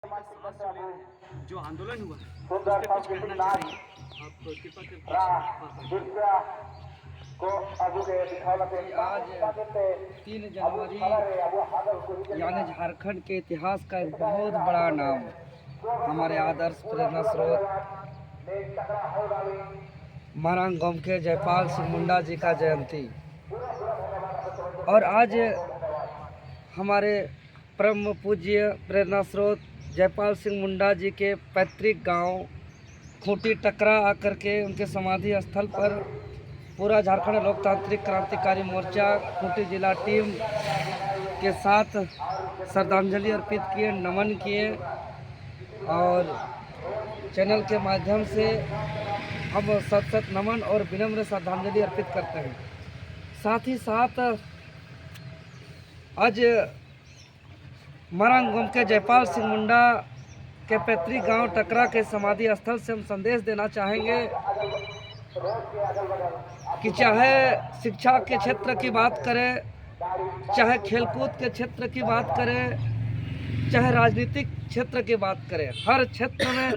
सांस जो ले रहे हैं, जो आंदोलन हुआ है उस पर कुछ कहना चाहिए आप कृपा करके। आज 3 जनवरी यानी झारखंड के इतिहास का एक बहुत बड़ा नाम, हमारे आदर्श प्रेरणा स्रोत मारांग गांव के जयपाल सिंह मुंडा जी का जयंती। और आज हमारे परम पूज्य प्रेरणा स्रोत जयपाल सिंह मुंडा जी के पैतृक गांव खूंटी टकरा आकर के उनके समाधि स्थल पर पूरा झारखंड लोकतांत्रिक क्रांतिकारी मोर्चा खूंटी जिला टीम के साथ श्रद्धांजलि अर्पित किए, नमन किए। और चैनल के माध्यम से हम सत नमन और विनम्र श्रद्धांजलि अर्पित करते हैं। साथ ही साथ आज मारांग गांव के जयपाल सिंह मुंडा के पैतृक गांव टकरा के समाधि स्थल से हम संदेश देना चाहेंगे कि चाहे शिक्षा के क्षेत्र की बात करें, चाहे खेलकूद के क्षेत्र की बात करें, चाहे राजनीतिक क्षेत्र की बात करें, हर क्षेत्र में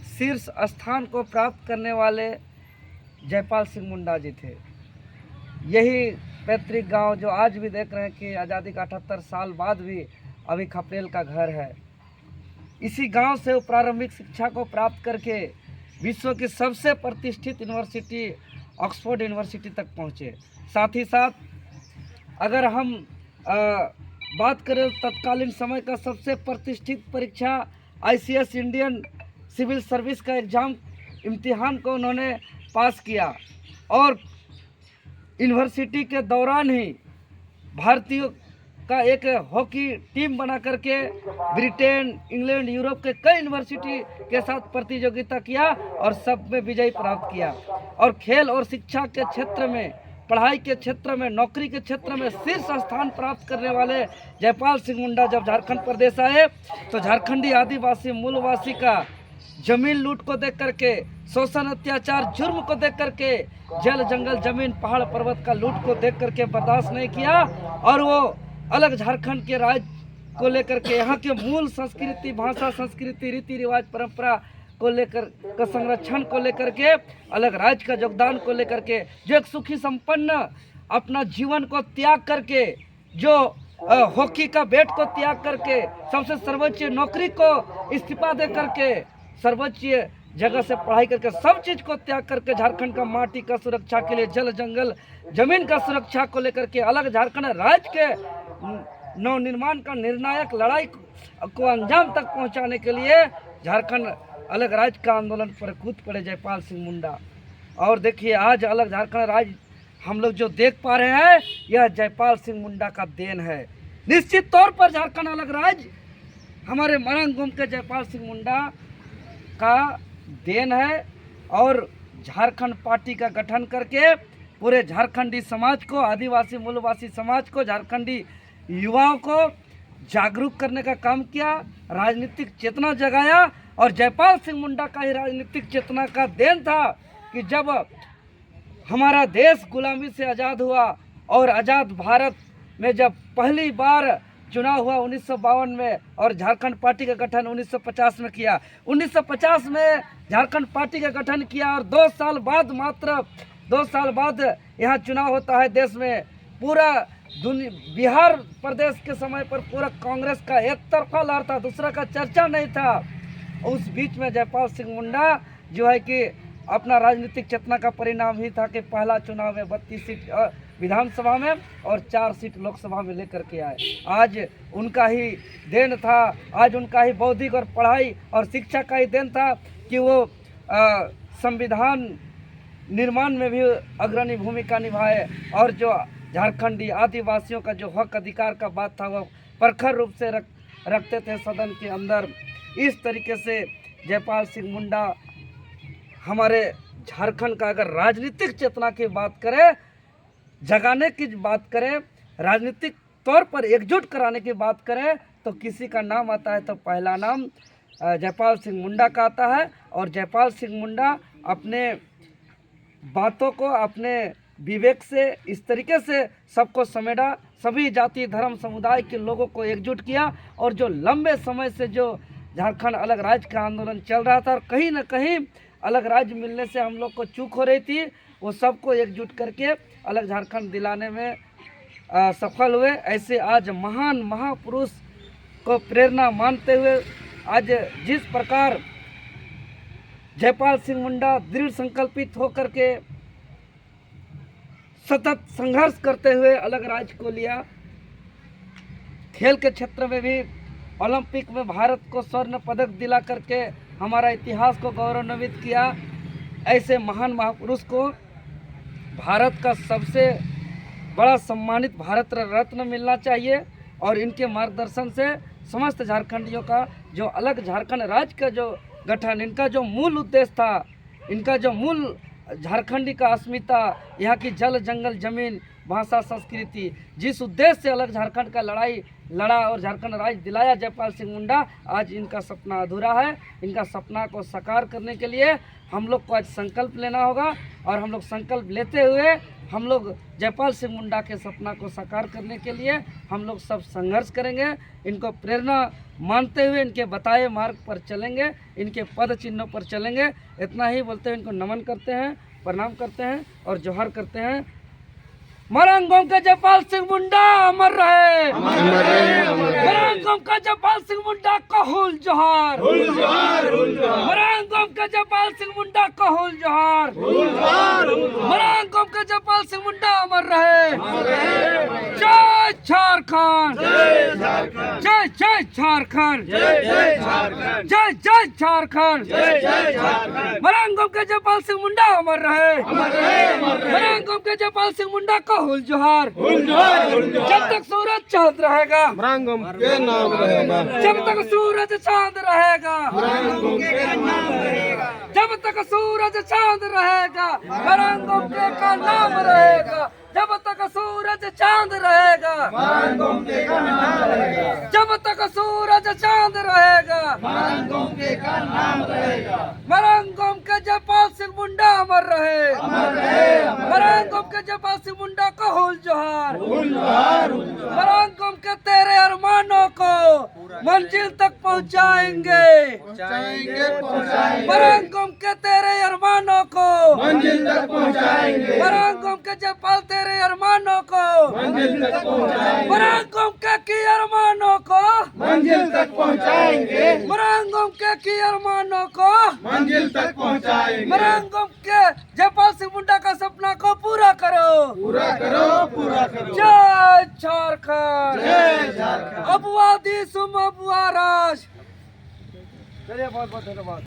शीर्ष स्थान को प्राप्त करने वाले जयपाल सिंह मुंडा जी थे। यही पैतृक गांव जो आज भी देख रहे हैं कि आज़ादी का 78 साल बाद भी अभी खपरेल का घर है, इसी गांव से वो प्रारंभिक शिक्षा को प्राप्त करके विश्व की सबसे प्रतिष्ठित यूनिवर्सिटी ऑक्सफोर्ड यूनिवर्सिटी तक पहुँचे। साथ ही साथ अगर हम बात करें तत्कालीन समय का सबसे प्रतिष्ठित परीक्षा ICS इंडियन सिविल सर्विस का इम्तिहान को उन्होंने पास किया और यूनिवर्सिटी के दौरान ही भारतीयों का एक हॉकी टीम बना करके ब्रिटेन, इंग्लैंड, यूरोप के कई यूनिवर्सिटी के साथ प्रतियोगिता किया और सब में विजय प्राप्त किया। और खेल और शिक्षा के क्षेत्र में, पढ़ाई के क्षेत्र में, नौकरी के क्षेत्र में शीर्ष स्थान प्राप्त करने वाले जयपाल सिंह मुंडा जब झारखंड प्रदेश आए तो झारखंडी आदिवासी मूलवासी का जमीन लूट को देख करके, शोषण, अत्याचार, जुर्म को देख करके, जल जंगल जमीन पहाड़ पर्वत का लूट को देख करके बर्दाश्त नहीं किया और वो अलग झारखंड के राज्य को लेकर के, यहाँ के मूल संस्कृति, भाषा, संस्कृति, रीति रिवाज, परंपरा को लेकर का संरक्षण को लेकर के, अलग राज्य का योगदान को लेकर के, जो एक सुखी संपन्न अपना जीवन को त्याग करके, जो हॉकी का बैट को त्याग करके, सबसे सर्वोच्च नौकरी को इस्तीफा दे करके, सर्वोच्च जगह से पढ़ाई करके, सब चीज़ को त्याग करके झारखंड का माटी का सुरक्षा के लिए, जल जंगल जमीन का सुरक्षा को लेकर के, अलग झारखंड राज्य के नवनिर्माण का निर्णायक लड़ाई को अंजाम तक पहुंचाने के लिए झारखंड अलग राज्य का आंदोलन पर कूद पड़े जयपाल सिंह मुंडा। और देखिए आज अलग झारखंड राज्य हम लोग जो देख पा रहे हैं, यह जयपाल सिंह मुंडा का देन है। निश्चित तौर पर झारखंड अलग राज्य हमारे मारांग गांव के जयपाल सिंह मुंडा का देन है। और झारखंड पार्टी का गठन करके पूरे झारखंडी समाज को, आदिवासी मूलवासी समाज को, झारखंडी युवाओं को जागरूक करने का काम किया, राजनीतिक चेतना जगाया। और जयपाल सिंह मुंडा का ही राजनीतिक चेतना का देन था कि जब हमारा देश गुलामी से आज़ाद हुआ और आज़ाद भारत में जब पहली बार चुनाव हुआ 1952 में और झारखंड पार्टी का गठन 1950 में किया। 1950 में झारखंड पार्टी का गठन किया और 2 साल बाद, मात्र 2 साल बाद यहाँ चुनाव होता है देश में। पूरा बिहार प्रदेश के समय पर पूरा कांग्रेस का एक तरफा लहर था, दूसरा का चर्चा नहीं था। उस बीच में जयपाल सिंह मुंडा जो है कि अपना राजनीतिक चेतना का परिणाम ही था कि पहला चुनाव में 32 सीट विधानसभा में और 4 सीट लोकसभा में लेकर के आए। आज उनका ही देन था, आज उनका ही बौद्धिक और पढ़ाई और शिक्षा का ही देन था कि वो संविधान निर्माण में भी अग्रणी भूमिका निभाए और जो झारखंडी आदिवासियों का जो हक अधिकार का बात था वह प्रखर रूप से रखते थे सदन के अंदर। इस तरीके से जयपाल सिंह मुंडा हमारे झारखंड का, अगर राजनीतिक चेतना की बात करें, जगाने की बात करें, राजनीतिक तौर पर एकजुट कराने की बात करें तो किसी का नाम आता है तो पहला नाम जयपाल सिंह मुंडा का आता है। और जयपाल सिंह मुंडा अपने बातों को अपने विवेक से इस तरीके से सबको समेटा, सभी जाति धर्म समुदाय के लोगों को एकजुट किया और जो लंबे समय से जो झारखंड अलग राज्य का आंदोलन चल रहा था और कहीं ना कहीं अलग राज्य मिलने से हम लोग को चूक हो रही थी, वो सबको एकजुट करके अलग झारखंड दिलाने में सफल हुए। ऐसे आज महान महापुरुष को प्रेरणा मानते हुए आज जिस प्रकार जयपाल सिंह मुंडा दृढ़ संकल्पित होकर के सतत संघर्ष करते हुए अलग राज्य को लिया, खेल के क्षेत्र में भी ओलंपिक में भारत को स्वर्ण पदक दिला करके हमारा इतिहास को गौरवान्वित किया। ऐसे महान महापुरुष को भारत का सबसे बड़ा सम्मानित भारत रत्न मिलना चाहिए और इनके मार्गदर्शन से समस्त झारखंडियों का जो अलग झारखंड राज्य का जो गठन, इनका जो मूल उद्देश्य था, इनका जो मूल झारखंडी का अस्मिता, यहाँ की जल जंगल जमीन भाषा संस्कृति, जिस उद्देश्य से अलग झारखंड का लड़ा और झारखंड राज्य दिलाया जयपाल सिंह मुंडा, आज इनका सपना अधूरा है। इनका सपना को साकार करने के लिए हम लोग को आज संकल्प लेना होगा और हम लोग संकल्प लेते हुए हम लोग जयपाल सिंह मुंडा के सपना को साकार करने के लिए हम लोग सब संघर्ष करेंगे। इनको प्रेरणा मानते हुए इनके बताए मार्ग पर चलेंगे, इनके पद चिन्हों पर चलेंगे। इतना ही बोलते हुए इनको नमन करते हैं, प्रणाम करते हैं और जोहर करते हैं। मरंगोम का जयपाल सिंह मुंडा अमर रहे, मरंगोम का जयपाल सिंह मुंडा का हुल जोहार, मरंगोम का जयपाल सिंह मुंडा का हुल जोहार, मरंगोम का जयपाल सिंह मुंडा अमर रहे। जय झारखंड, जय जय झारखंड, जय जय झारखंड, मरंगोम का जयपाल सिंह मुंडा अमर रहे, मरंगोम का जयपाल सिंह मुंडा का हुल जोहार। जब तक सूरज चांद रहेगा मरंगोम के नाम रहेगा, जब तक सूरज चांद रहेगा, जब तक सूरज चांद रहेगा मरंगोम के का नाम रहेगा, जब तक सूरज चांद रहेगा, जब तक सूरज चांद रहेगा, मरंगोम के जयपाल सिंह मुंडा अमर रहे, मरंगोम के जयपाल सिंह मुंडा का हुल जोहार। मरंगोम के तेरे अरमानों को मंजिल तक पहुंचाएंगे, मरंगोम के तेरे अरमानों को मंजिल तक पहुंचाएंगे, मरंगोम के जयपाल तेरे अरमानों को मंजिल तक पहुंचाएंगे, मरंगोम के की अरमानों को मंजिल तक पहुंचाएंगे, मरंगोम के की अरमानों को मंजिल तक पहुंचाएंगे। मरंगोम के जयपाल सिंह मुंडा का सपना को पूरा करो, पूरा करो, पूरा करो। जय झारखंड, जय झारखंड। अबुआ दी सुम अबुआ राज। चलिए बहुत बहुत धन्यवाद।